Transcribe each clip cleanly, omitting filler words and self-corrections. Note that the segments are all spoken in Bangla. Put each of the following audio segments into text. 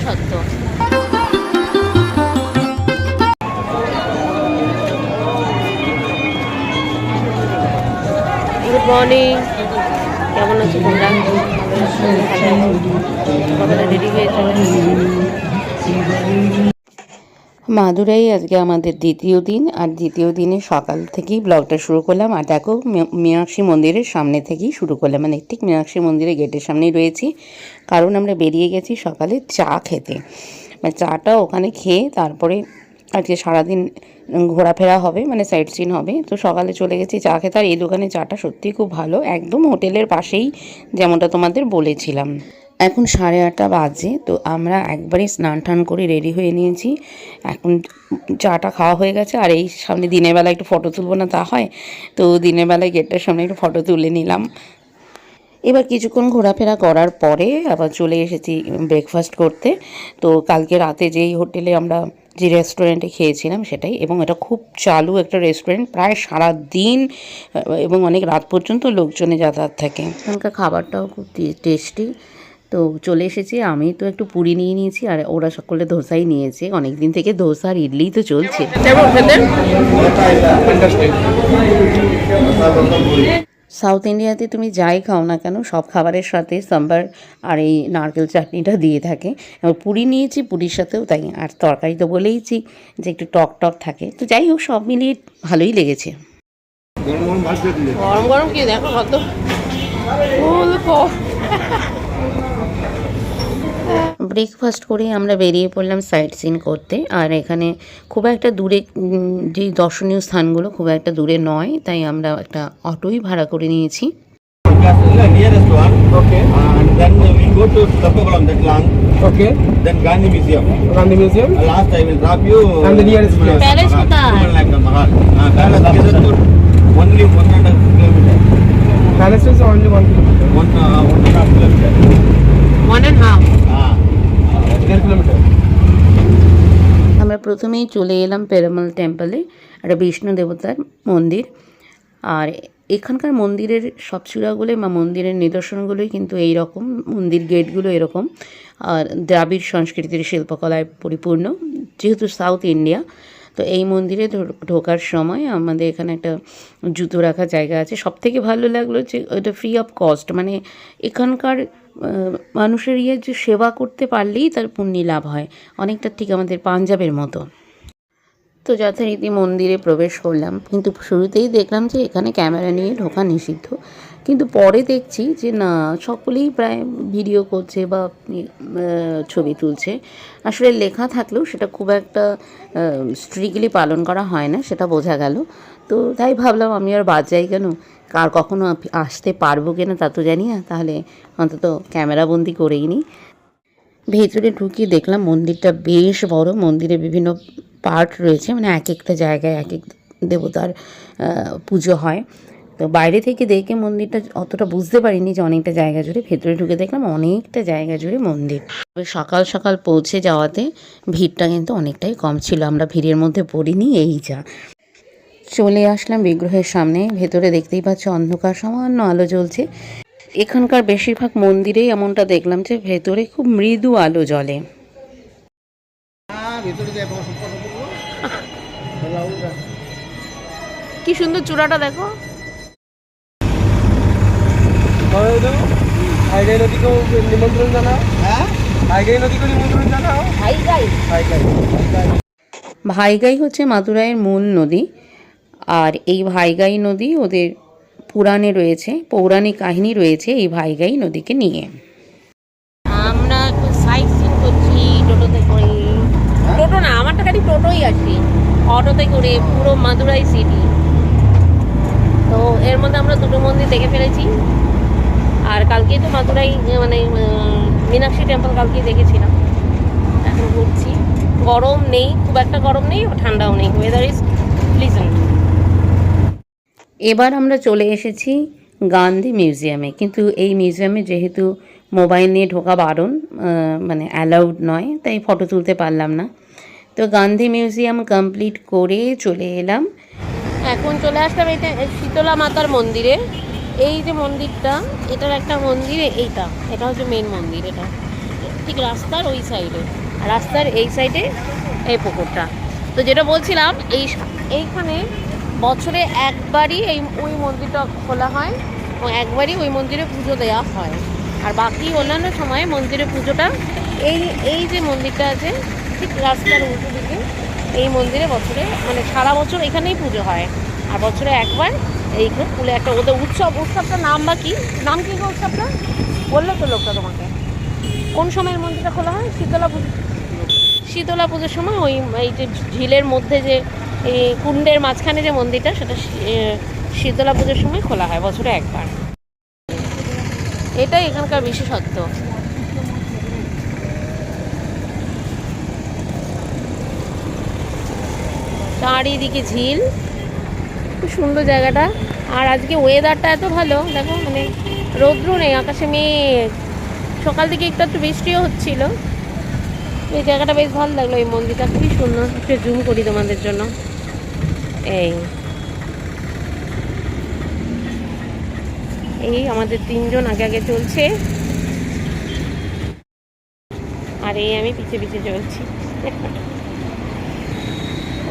সত্য। গুড মর্নিং, কেমন আছো তোমরা? রেডি হয়ে চলে মাদুরাই আজকে আমাদের দ্বিতীয় দিন, আর দ্বিতীয় দিনে সকাল থেকেই ব্লগটা শুরু করলাম। আর দেখো মীনাক্ষী মন্দিরের সামনে থেকেই শুরু করলাম, মানে ঠিক মীনাক্ষী মন্দিরের গেটের সামনেই রয়েছি, কারণ আমরা বেরিয়ে গেছি সকালে চা খেতে। মানে চাটা ওখানে খেয়ে তারপরে আজকে সারাদিন ঘোরাফেরা হবে, মানে সাইট সিন হবে। তো সকালে চলে গেছি চা খেতে, আর এই দোকানে চাটা সত্যিই খুব ভালো, একদম হোটেলের পাশেই, যেমনটা তোমাদের বলেছিলাম। এখন 8:30 বাজে, তো আমরা একবারই স্নান টান করে রেডি হয়ে নিয়েছি। এখন চাটা খাওয়া হয়ে গেছে, আর এই সামনে দিনের বেলা একটু ফটো তুলবো না তা হয়, তো দিনের বেলায় গেটটার সামনে একটু ফটো তুলে নিলাম। এবার কিছুক্ষণ ঘোরাফেরা করার পরে আবার চলে এসেছি ব্রেকফাস্ট করতে। তো কালকে রাতে যেই হোটেলে আমরা যে রেস্টুরেন্টে খেয়েছিলাম সেটাই, এবং এটা খুব চালু একটা রেস্টুরেন্ট, প্রায় সারা দিন এবং অনেক রাত পর্যন্ত লোকজনে যাতায়াত থাকে। এখানকার খাবারটাও খুব টেস্টি। তো চলে এসেছি, আমি তো একটু পুরি নিয়ে নিয়েছি, আর ওরা সকলে ধোসাই নিয়েছে। অনেক দিন থেকে ধোসা আর ইডলি তো চলছে। সাউথ ইন্ডিয়াতে তুমি যাই খাও না কেন, সব খাবারের সাথে সাম্বার আর এই নারকেল চাটনিটা দিয়ে থাকে। এবার পুরি নিয়েছি, পুরির সাথেও তাই। আর তরকারি তো বলেইছি যে একটু টক টক থাকে। তো যাই হোক, সব মিলিয়ে ভালোই লেগেছে। গরম গরম কি দেখো কত ব্রেকফাস্ট করে আমরা বেরিয়ে পড়লাম সাইট সিন করতে। আর এখানে খুব একটা দূরে, যে দর্শনীয় স্থানগুলো খুব একটা দূরে নয়, তাই আমরা একটা অটোই ভাড়া করে নিয়েছি। আমরা প্রথমেই চলে এলাম পেরুমাল টেম্পলে, একটা বিষ্ণু দেবতার মন্দির। আর এখানকার মন্দিরের সব চূড়াগুলো বা মন্দিরের নিদর্শনগুলোই কিন্তু এই রকম, মন্দির গেটগুলো এরকম, আর দ্রাবিড় সংস্কৃতির শিল্পকলায় পরিপূর্ণ। যেহেতু সাউথ ইন্ডিয়া, তো এই মন্দিরে ঢোকার সময় আমাদের এখানে একটা জুতো রাখার জায়গা আছে। সবথেকে ভালো লাগলো যে এটা ফ্রি অফ কস্ট, মানে এখানকার মানুষের যে সেবা করতে পারলেই তার পুণ্যি লাভ হয়, অনেকটা ঠিক আমাদের পাঞ্জাবের মতো। তো যথারীতি মন্দিরে প্রবেশ করলাম, কিন্তু শুরুতেই দেখলাম যে এখানে ক্যামেরা নিয়ে ঢোকা নিষিদ্ধ। কিন্তু পরে দেখছি যে না, সকলেই প্রায় ভিডিও করছে বা ছবি তুলছে। আসলে লেখা থাকলেও সেটা খুব একটা স্ট্রিক্টলি পালন করা হয় না, সেটা বোঝা গেল। তো তাই ভাবলাম আমি আর বাদ যাই কেন, কার কখনো আসতে পারবো কিনা তা তো জানি না, তাহলে অন্তত ক্যামেরাবন্দি করেই নিই। ভেতরে ঢুকিয়ে দেখলাম মন্দিরটা বেশ বড়, মন্দিরে বিভিন্ন পার্ট রয়েছে, মানে এক একটা জায়গায় এক এক দেবতার পুজো হয়। তো বাইরে থেকে দেখে মন্দিরটা অতটা বুঝতে পারিনি যে অনেকটা জায়গা জুড়ে, ভেতরে ঢুকে দেখলাম অনেকটা জায়গা জুড়ে মন্দির। সকাল সকাল পৌঁছে যাওয়াতে ভিড়টা কিন্তু অনেকটাই কম ছিল, আমরা ভিড়ের মধ্যে পড়িনি, এই যা। চলে আসলাম বিগ্রহের সামনে, ভেতরে দেখতেই পাচ্ছ অন্ধকার, সামান্য আলো জ্বলছে। এখানকার বেশিরভাগ মন্দিরেই এমনটা দেখলাম যে ভেতরে খুব মৃদু আলো জ্বলে। কি সুন্দর চূড়াটা দেখো। ভাইগাই হচ্ছে মাদুরাইয়ের মূল নদী, আর এই ভাইগাই নদী ওদের পুরাণে রয়েছে, পৌরাণিক কাহিনী রয়েছে এই ভাইগাই নদীকে নিয়ে। আমরা সাইট সিন করছি টোটোতে করে, টোটো না, আমারটা খালি টোটোই আছে, অটোতে করে পুরো মাদুরাই সিটি। তো এর মধ্যে আমরা দুটো মন্দির দেখে ফেলেছি, আর কালকেই তো মাদুরাই মানে মীনাক্ষী টেম্পল কালকেই দেখেছিলাম। এখন ঘুরছি, গরম নেই, খুব একটা গরম নেই, ঠান্ডাও নেই, ওয়েদার ইজ প্লিজেন্ট। এবার আমরা চলে এসেছি গান্ধী মিউজিয়ামে, কিন্তু এই মিউজিয়ামে যেহেতু মোবাইল নিয়ে ঢোকা বারণ, মানে অ্যালাউড নয়, তাই ফটো তুলতে পারলাম না। তো গান্ধী মিউজিয়াম কমপ্লিট করে চলে এলাম, এখন চলে আসলাম এটা শীতলা মাতার মন্দিরে। এই যে মন্দিরটা, এটার একটা মন্দির, এটা হচ্ছে মেন মন্দির। এটা ঠিক রাস্তার ওই সাইডে, আর রাস্তার এই সাইডে এই পুকুরটা। তো যেটা বলছিলাম, এইখানে বছরে একবারই ওই মন্দিরটা খোলা হয় এবং একবারই ওই মন্দিরে পুজো দেওয়া হয়। আর বাকি অন্যান্য সময় মন্দিরে পুজোটা এই যে মন্দিরটা আছে ঠিক রাস্তার উল্টো দিকে, এই মন্দিরে বছরে মানে সারা বছর এখানেই পুজো হয়। আর বছরে একবার এইখানে কুলে একটা ওদের উৎসবটার নাম বা কি নাম, কি উৎসবটা বললো তো লোকটা তোমাকে? কোন সময়ের মন্দিরটা খোলা হয়? শীতলা পুজোর সময় ওই এই যে ঝিলের মধ্যে যে এই কুণ্ডের মাঝখানে যে মন্দিরটা, সেটা শীতলা পুজোর সময় খোলা হয় বছরে একবার। এটাই এখানকার বিশেষত্ব। চারিদিকে ঝিল, খুব সুন্দর জায়গাটা। আর আজকে ওয়েদারটা এত ভালো, দেখো মানে রৌদ্র নেই, আকাশে মেঘ, সকাল থেকে একটু বৃষ্টিও হচ্ছিল। এই জায়গাটা বেশ ভালো লাগলো, এই মন্দিরটা খুবই সুন্দর। একটু জুম করি তোমাদের জন্য। এই আমাদের তিনজন আগে আগে চলছে, আর এই আমি পিছে পিছে চলছি।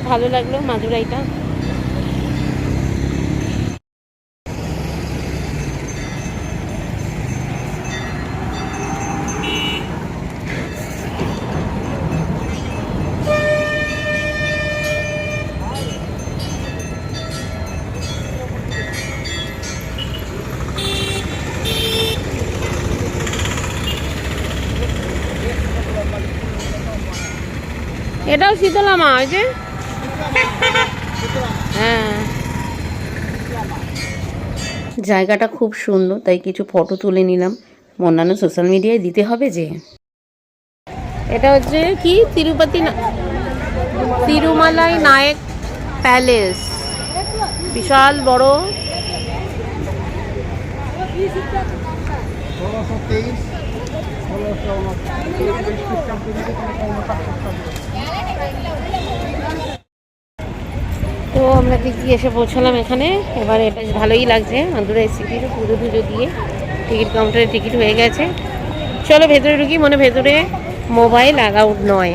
ভালো লাগলো মাদুরাইটা। এটাও শীতলা মা, ওই যে হ্যাঁ। জায়গাটা খুব সুন্দর, তাই কিছু ফটো তুলে নিলাম, অন্যান্য সোশ্যাল মিডিয়ায় দিতে হবে যে। এটা হচ্ছে কি তিরুমালাই নায়ক প্যালেস, বিশাল বড়। তো আমরা দিকে এসে পৌঁছলাম এখানে। এবার এটা ভালোই লাগছে, মাদুরাই সিটির পুজো টুজো দিয়ে টিকিট কাউন্টারে টিকিট হয়ে গেছে। চলো ভেতরে ঢুকি। মানে ভেতরে মোবাইল অ্যালাউড নয়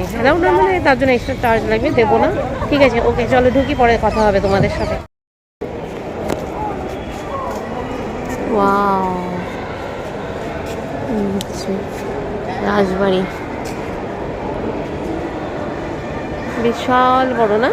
মানে তার জন্য এক্সট্রা চার্জ লাগবে, দেবো না। ঠিক আছে, ওকে চলো ঢুকি, পরে কথা হবে তোমাদের সাথে। ওয়াও, রাজবাড়ি বিশাল বড় না?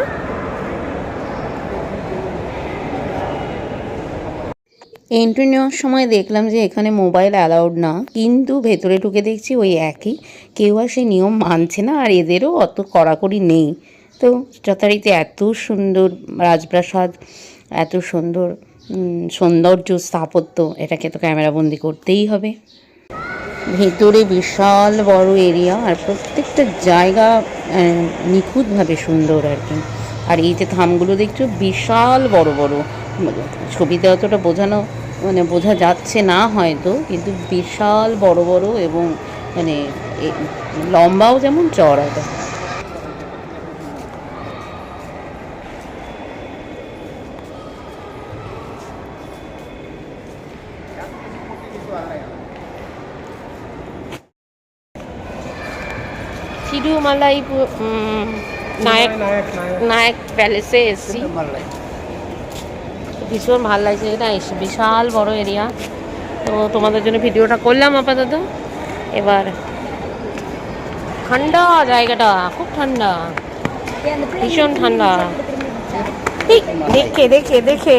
এন্ট্রি নেওয়ার সময় দেখলাম যে এখানে মোবাইল অ্যালাউড না, কিন্তু ভেতরে ঢুকে দেখছি ওই একই, কেউ আর সেই নিয়ম মানছে না, আর এদেরও অত কড়াকড়ি নেই। তো যথারীতি এত সুন্দর রাজপ্রাসাদ, এত সুন্দর সৌন্দর্য স্থাপত্য, এটাকে তো ক্যামেরাবন্দি করতেই হবে। ভেতরে বিশাল বড় এরিয়া, আর প্রত্যেকটা জায়গা নিখুঁতভাবে সুন্দর আর কি। আর এই যে থামগুলো দেখছো বিশাল বড় বড়, ছবিতে অতটা বোঝা যাচ্ছে না হয়তো, কিন্তু বিশাল বড় বড় এবং মানে লম্বাও যেমন চওড়াটা। তিরুমালাই নায়ক প্যালেসে এসেছি, ভীষণ ভালো লাগছে। এটা বিশাল বড় এরিয়া, তো তোমাদের জন্য ভিডিওটা করলাম আপাতত। এবার ঠান্ডা জায়গাটা, খুব ঠান্ডা, ভীষণ ঠান্ডা। দেখে দেখে দেখে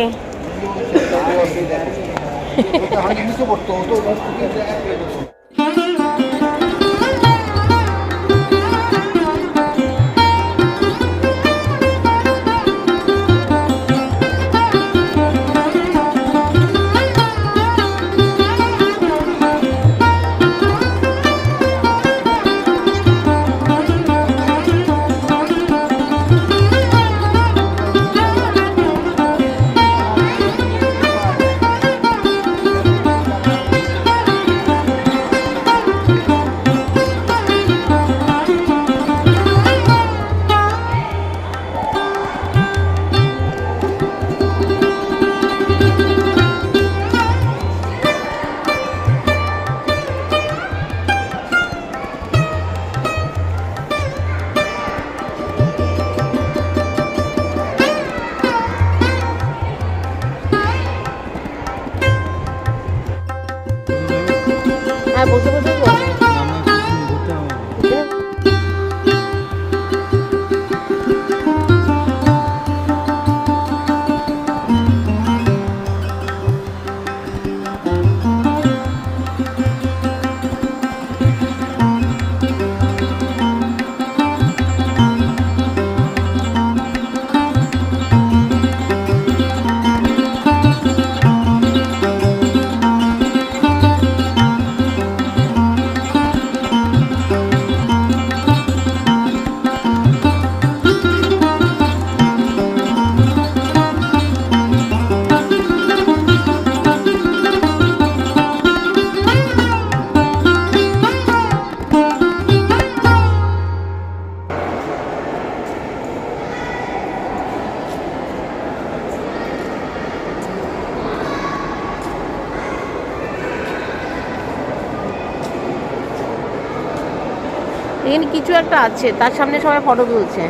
এখানে কিছু একটা আছে, তার সামনে সবাই ফটো তুলছে।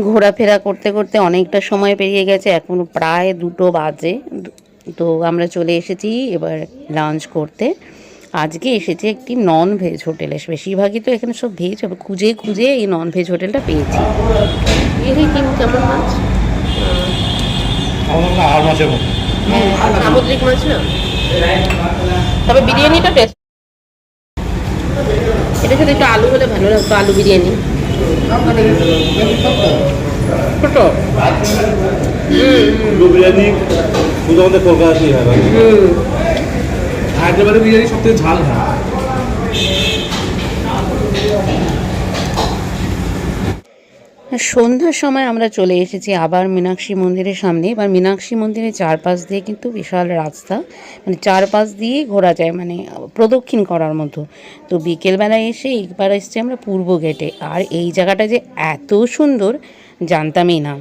ঘোরাফেরা করতে করতে অনেকটা সময় পেরিয়ে গেছে, এখন প্রায় 2টো বাজে। তো আমরা চলে এসেছি এবার লাঞ্চ করতে। আজকে এসেছি একটি নন ভেজ হোটেলে, বেশিরভাগই তো এখানে সব ভেজ, খুঁজে খুঁজে এই নন ভেজ হোটেলটা পেয়েছি। এর কেমন মাছ? সামুদ্রিক মাছ না, তবে বিরিয়ানিটা টেস্ট। এটা সাথে একটু আলু হলে ভালো লাগতো, আলু বিরিয়ানি। ছোট বিরিয়ানি শুধু আমাদের কলকাতাতেই হয়। হায়দ্রাবাদের বিরিয়ানি সবথেকে ঝাল হয়। সন্ধ্যার সময় আমরা চলে এসেছি আবার মীনাক্ষী মন্দিরের সামনে। এবার মীনাক্ষী মন্দিরের চারপাশ দিয়ে কিন্তু বিশাল রাস্তা, মানে চারপাশ দিয়ে ঘোরা যায়, মানে প্রদক্ষিণ করার মতো। তো বিকেলবেলায় এসে একবার এসেছি আমরা পূর্ব গেটে। আর এই জায়গাটা যে এত সুন্দর জানতামই না,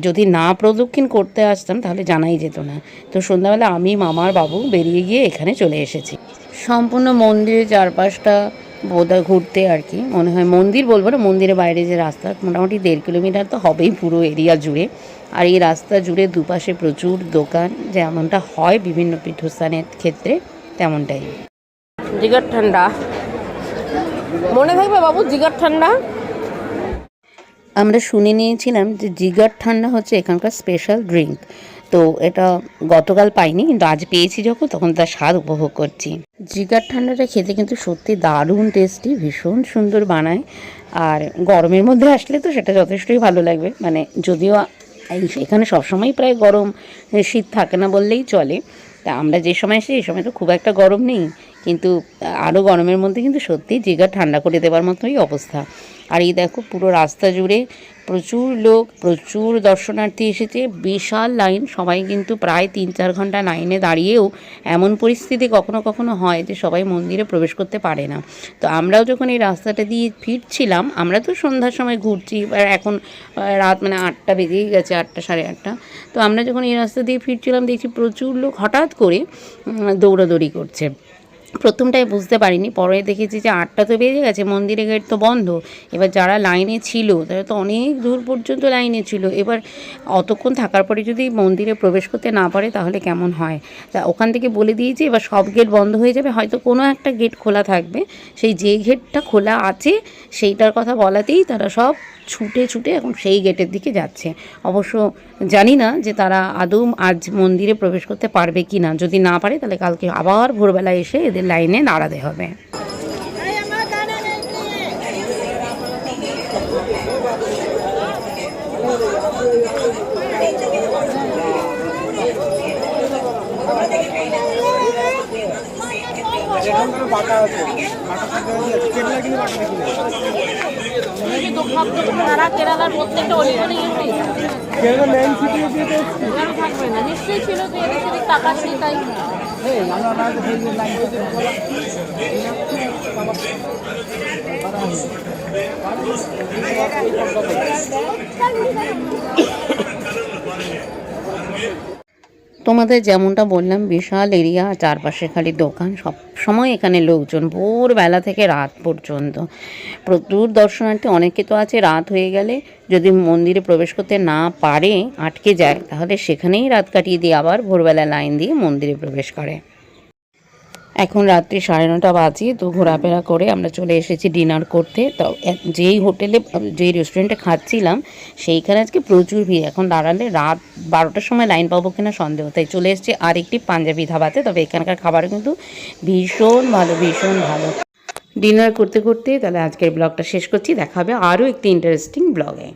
যদি না প্রদক্ষিণ করতে আসতাম তাহলে জানাই যেত না। তো সন্ধ্যাবেলা আমি, মামার বাবু বেরিয়ে গিয়ে এখানে চলে এসেছি। সম্পূর্ণ মন্দিরের চারপাশটা বোধহয় ঘুরতে আর কি, মনে হয় মন্দির বলবো না, মন্দিরের বাইরে যে রাস্তা, মোটামুটি 1.5 কিলোমিটার তো হবেই পুরো এরিয়া জুড়ে। আর এই রাস্তা জুড়ে দুপাশে প্রচুর দোকান, যেমনটা হয় বিভিন্ন পীঠস্থানের ক্ষেত্রে তেমনটাই। জিগার ঠান্ডা মনে থাকবে বাবু, জিগার ঠান্ডা। আমরা শুনে নিয়েছিলাম যে জিগার ঠান্ডা হচ্ছে এখানকার স্পেশাল ড্রিঙ্ক। তো এটা গতকাল পাইনি, কিন্তু আজ পেয়েছি যখন, তখন তার স্বাদ উপভোগ করছি। জিগার ঠান্ডাটা খেতে কিন্তু সত্যি দারুণ টেস্টি, ভীষণ সুন্দর বানায়। আর গরমের মধ্যে আসলে তো সেটা যথেষ্টই ভালো লাগবে, মানে যদিও এখানে সবসময় প্রায় গরম, শীত থাকে না বললেই চলে। তা আমরা যে সময় আসি এই সময় তো খুব একটা গরম নেই, কিন্তু আরও গরমের মধ্যে কিন্তু সত্যি জিগার ঠান্ডা করে দেওয়ার মতোই অবস্থা। আর এই দেখো পুরো রাস্তা জুড়ে প্রচুর লোক, প্রচুর দর্শনার্থী এসেছে, বিশাল লাইন। সবাই কিন্তু প্রায় 3-4 ঘন্টা লাইনে দাঁড়িয়েও এমন পরিস্থিতি কখনো কখনো হয় যে সবাই মন্দিরে প্রবেশ করতে পারে না। তো আমরাও যখন এই রাস্তাটা দিয়ে ফিরছিলাম, আমরা তো সন্ধ্যার সময় ঘুরছি, এবার এখন রাত মানে 8টা বেজেই গেছে, 8টা সাড়ে 8টা। তো আমরা যখন এই রাস্তা দিয়ে ফিরছিলাম দেখছি প্রচুর লোক হঠাৎ করে দৌড়াদৌড়ি করছে। প্রথমটায় বুঝতে পারিনি, পরে দেখেছি যে 8টা তো বেজে গেছে, মন্দিরের গেট তো বন্ধ। এবার যারা লাইনে ছিল তারা তো অনেক দূর পর্যন্ত লাইনে ছিল। এবার অতক্ষণ থাকার পরে যদি মন্দিরে প্রবেশ করতে না পারে তাহলে কেমন হয়। তা ওখান থেকে বলে দিয়েছে এবার সব গেট বন্ধ হয়ে যাবে, হয়তো কোনো একটা গেট খোলা থাকবে। সেই যে গেটটা খোলা আছে সেইটার কথা বলাতেই তারা সব ছুটে ছুটে এখন সেই গেটের দিকে যাচ্ছে। অবশ্য জানি না যে তারা আদৌ আজ মন্দিরে প্রবেশ করতে পারবে কি না। যদি না পারে তাহলে কালকে আবার ভোরবেলায় এসে এদের লাইনে দাঁড়াতে হবে। কেরালার প্রত্যেকটা অলিগলি থাকবে না, নিশ্চয়ই ছিল, তুই এদের সাথে টাকা ছিল তাই। তোমাদের যেমনটা বললাম বিশাল এরিয়া, চারপাশে খালি দোকান, সব সময় এখানে লোকজন ভোরবেলা থেকে রাত পর্যন্ত। প্রচুর দর্শনার্থী, অনেকে তো আছে রাত হয়ে গেলে যদি মন্দিরে প্রবেশ করতে না পারে, আটকে যায়, তাহলে সেখানেই রাত কাটিয়ে দিয়ে আবার ভোরবেলা লাইন দিয়ে মন্দিরে প্রবেশ করে। এখন রাত্রি 9:30 বাজে। তো ঘোরাফেরা করে আমরা চলে এসেছি ডিনার করতে। তো যেই হোটেলে, যেই রেস্টুরেন্টে খাচ্ছিলাম সেইখানে আজকে প্রচুর ভিড়। এখন দাঁড়ালে রাত 12টার সময় লাইন পাবো কিনা সন্দেহ। তাই চলে এসেছি আর একটি পাঞ্জাবি ধাবাতে। তবে এখানকার খাবারও কিন্তু ভীষণ ভালো, ভীষণ ভালো। ডিনার করতে করতে তাহলে আজকের ব্লগটা শেষ করছি। দেখা হবে আরও একটি ইন্টারেস্টিং ব্লগে।